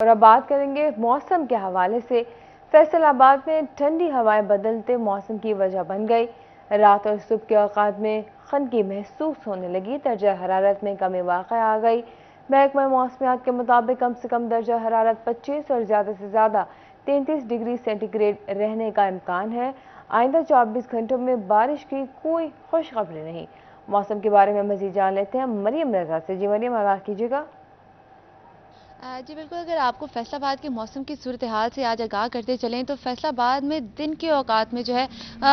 और अब बात करेंगे मौसम के हवाले से। फैसलाबाद में ठंडी हवाएं बदलते मौसम की वजह बन गई। रात और सुबह के औकात में खनकी महसूस होने लगी। दर्जा हरारत में कमी वाक़ई आ गई। महकमा मौसमियात के मुताबिक कम से कम दर्जा हरारत 25 और ज़्यादा से ज़्यादा 33 डिग्री सेंटीग्रेड रहने का इम्कान है। आइंदा 24 घंटों में बारिश की कोई खुशखबरी नहीं। मौसम के बारे में मज़ीद जान लेते हैं मरियम रजा से। जी मरियम, आगाह कीजिएगा। जी बिल्कुल, अगर आपको फैसलाबाद के मौसम की सूरत हाल से आज आगाह करते चलें तो फैसलाबाद में दिन के औकात में जो है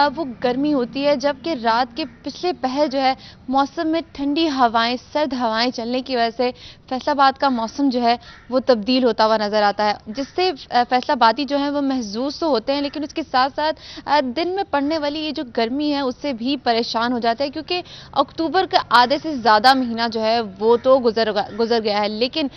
वो गर्मी होती है, जबकि रात के पिछले पहर जो है मौसम में ठंडी हवाएं, सर्द हवाएं चलने की वजह से फैसलाबाद का मौसम जो है वो तब्दील होता हुआ नज़र आता है, जिससे फैसलाबादी जो है वो महसूस तो होते हैं, लेकिन उसके साथ साथ दिन में पड़ने वाली ये जो गर्मी है उससे भी परेशान हो जाता है, क्योंकि अक्टूबर का आधे से ज़्यादा महीना जो है वो तो गुजर गया है, लेकिन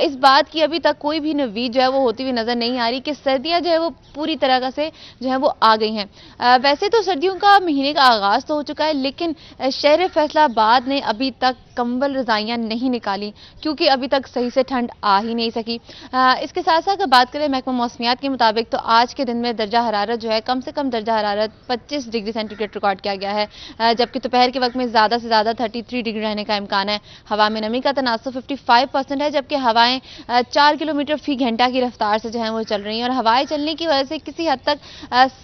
इस बात की अभी तक कोई भी नवीद जो है वो होती हुई नजर नहीं आ रही कि सर्दियां जो है वो पूरी तरह से जो है वो आ गई हैं। वैसे तो सर्दियों का महीने का आगाज तो हो चुका है, लेकिन शहर फैसलाबाद ने अभी तक कंबल रजाइयां नहीं निकाली, क्योंकि अभी तक सही से ठंड आ ही नहीं सकी। इसके साथ साथ अगर बात करें महकमा मौसमियात के मुताबिक तो आज के दिन में दर्जा हरारत जो है कम से कम दर्जा हरारत 25 डिग्री सेंटीग्रेड रिकॉर्ड किया गया है, जबकि दोपहर के वक्त में ज़्यादा से ज़्यादा 33 डिग्री रहने का इम्कान है। हवा में नमी का तनासुब 55% है, जबकि हवाएं 4 किलोमीटर फी घंटा की रफ्तार से जो है वो चल रही हैं, और हवाएं चलने की वजह से किसी हद तक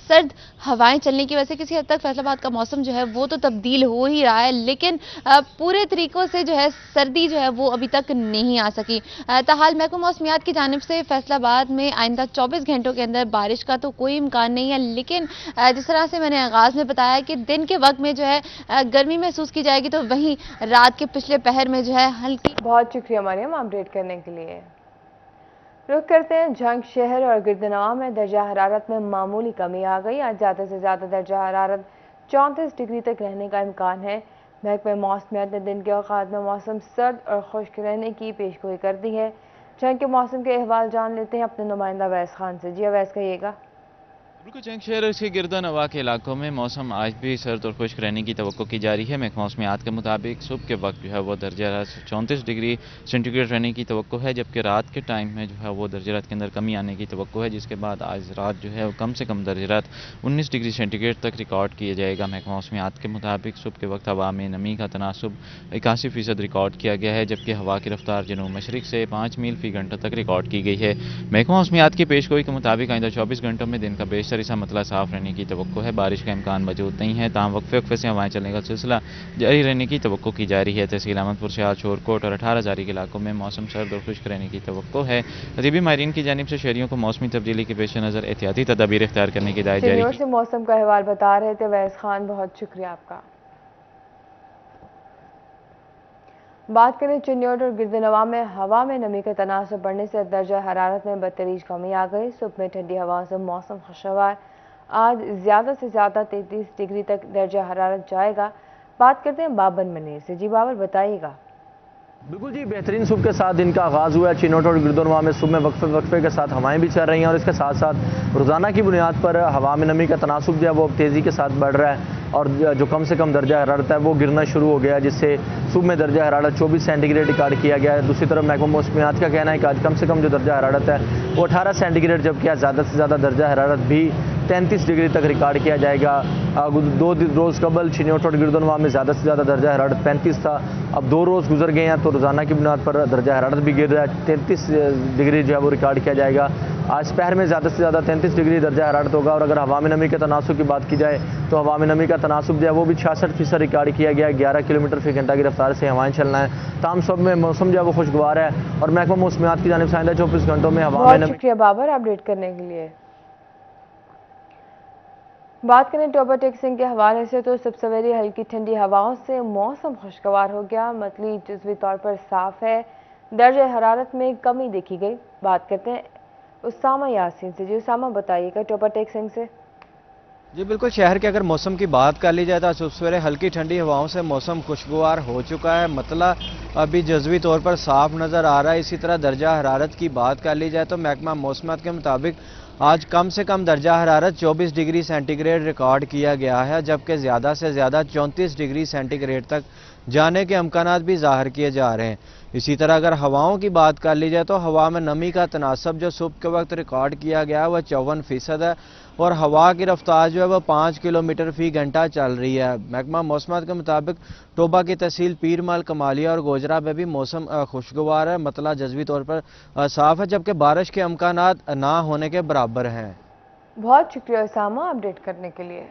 सर्द हवाएं चलने की वजह से किसी हद तक फैसलाबाद का मौसम जो है वो तो तब्दील हो ही रहा है, लेकिन पूरे तरीकों से जो है सर्दी जो है वो अभी तक नहीं आ सकी। ताहाल महकमा मौसमियात की जानिब से फैसलाबाद में आइंदा 24 घंटों के अंदर बारिश का तो कोई इम्कान नहीं है, लेकिन जिस तरह से मैंने आगाज में बताया कि दिन के वक्त में जो है गर्मी महसूस की जाएगी, तो वहीं रात के पिछले पहर में जो है हल्की। बहुत शुक्रिया मरियम अपडेट करने के लिए। रुख करते हैं जंग शहर और गिरदनवा में दर्जा हरारत में मामूली कमी आ गई। आज ज़्यादा से ज़्यादा दर्जा हरारत 34 डिग्री तक रहने का इम्कान है। महकमा मौसमियात ने दिन के औकात में मौसम सर्द और खुश्क रहने की पेशगोई कर दी है। जंग के मौसम के अहवाल जान लेते हैं अपने नुमाइंदा अवैस खान से। जी अवैस, कहिएगा। बिल्कुल, जंग शहर और इसके गिरदनवा के इलाकों में मौसम आज भी सर्द और खुश्क रहने की तवक्को की जा रही है। महकमा मौसमियात के मुताबिक सुबह के वक्त जो है वो दर्जा हरारत 34 डिग्री सेंटीग्रेड रहने की तवक्को है, जबकि रात के टाइम में जो है वो दर्जा हरारत के अंदर कमी आने की तवक्को है, जिसके बाद आज रात जो है वो कम से कम दर्जा हरारत 19 डिग्री सेंटीग्रेड तक रिकॉर्ड किया जाएगा। महकमा मौसमियात के मुताबिक सुबह के वक्त हवा में नमी का तनासुब 81% रिकॉर्ड किया गया है, जबकि हवा की रफ्तार जनूब मशरिक से 5 मील फी घंटा तक रिकॉर्ड की गई है। महकमा मौसमियात की पेशगोई के मुताबिक आइंदा 24 घंटों में दिन का बेशतर हिस्सा मतला साफ रहने की तवक्को है। बारिश का इम्कान मौजूद नहीं है, ताहम वक्फे से हवाएं चलने का सिलसिला जारी रहने की तवक्को की जा रही है। तहसील अहमदपुर, सियाल, शोरकोट और 18 जारी के इलाकों में मौसम सर्द और खुश्क रहने की तवक्को है। अदीबी माहिरीन की जानिब से शहरियों को मौसमी तब्दीली के पेश नज़र एहतियाती तदाबीर इख्तियार करने की हिदायत जारी की। मौसम का अहवाल बता रहे थे अवैस खान, बहुत शुक्रिया आपका। बात करें चिन्योट और गिरदनवा में हवा में नमी का तनासुब बढ़ने से दर्जा हरारत में बदतरीज कमी आ गई। सुबह में ठंडी हवाओं से मौसम खुशगवार। आज ज़्यादा से ज़्यादा 33 डिग्री तक दर्जा हरारत जाएगा। बात करते हैं बाबर मनीर से। जी बाबर, बताइएगा। बिल्कुल जी, बेहतरीन सुबह के साथ दिन का आगाज़ हुआ है। चिन्योट और गिरदनवा में सुबह में वक्फे के साथ हवाएं भी चल रही हैं, और इसके साथ साथ रोज़ाना की बुनियाद पर हवा में नमी का तनासुब जो है वो तेज़ी के साथ बढ़ रहा है, और जो कम से कम दर्जा हरारत है वो गिरना शुरू हो गया है, जिससे सुबह में दर्जा हरारत 24 सेंटीग्रेड रिकॉर्ड किया गया है। दूसरी तरफ महकमा मौसमियात का कहना है कि आज कम से कम जो दर्जा हरारत है वो 18 सेंटीग्रेड, जबकि आज ज़्यादा से ज़्यादा दर्जा हरारत भी 33 डिग्री तक रिकॉर्ड किया जाएगा। 2 रोज़ कबल चिन्योट और गिरदनवा में ज़्यादा से ज़्यादा दर्जा हरारत 35 था, अब 2 रोज़ गुजर गए हैं तो रोज़ाना की बुनियाद पर दर्जा हरारत भी गिर रहा है। 33 डिग्री जो है वो रिकॉर्ड किया जाएगा। आज दोपहर में ज़्यादा से ज़्यादा 33 डिग्री दर्जा हरारत होगा, और अगर हवा में नमी के तनासुब की बात की जाए तो हवा में नमी का तनासुब जो है वो भी 66% रिकॉर्ड किया गया है। 11 किलोमीटर फी घंटा की रफ्तार से हवाएं चलना है। ताम सब में मौसम जो है वो खुशगवार है, और महकमा मौसमियात की जानिब से आइंदा 24 घंटों में हवा में नमी। शुक्रिया बाबर अपडेट करने के लिए। बात करें टोबा टेक्सिंग के हवाले से तो सुबह सवेरे हल्की ठंडी हवाओं से मौसम खुशगवार हो गया। मतली जुज़वी तौर पर साफ है। दर्जा हरारत में कमी देखी गई। बात करते हैं उसामा यासीन से। जी उसामा, बताइएगा टोबा टेक्सिंग से। जी बिल्कुल, शहर के अगर मौसम की बात कर ली जाए तो सुबह सवेरे हल्की ठंडी हवाओं से मौसम खुशगवार हो चुका है। मतलब अभी जज़वी तौर पर साफ नज़र आ रहा है। इसी तरह दर्जा हरारत की बात कर ली जाए तो महकमा मौसमियात के मुताबिक आज कम से कम दर्जा हरारत 24 डिग्री सेंटीग्रेड रिकॉर्ड किया गया है, जबकि ज़्यादा से ज़्यादा 34 डिग्री सेंटीग्रेड तक जाने के अमकानात भी ज़ाहिर किए जा रहे हैं। इसी तरह अगर हवाओं की बात कर ली जाए तो हवा में नमी का तनासब जो सुबह के वक्त रिकॉर्ड किया गया वह 54% है और हवा की रफ्तार जो है वह 5 किलोमीटर फी घंटा चल रही है। महकमा मौसमात के मुताबिक टोबा की तहसील पीरमल, कमालिया और गोजरा में भी मौसम खुशगवार है, मतला जज़वी तौर पर साफ है, जबकि बारिश के अमकानात ना होने के बराबर हैं। बहुत शुक्रिया उसामा अपडेट करने के लिए।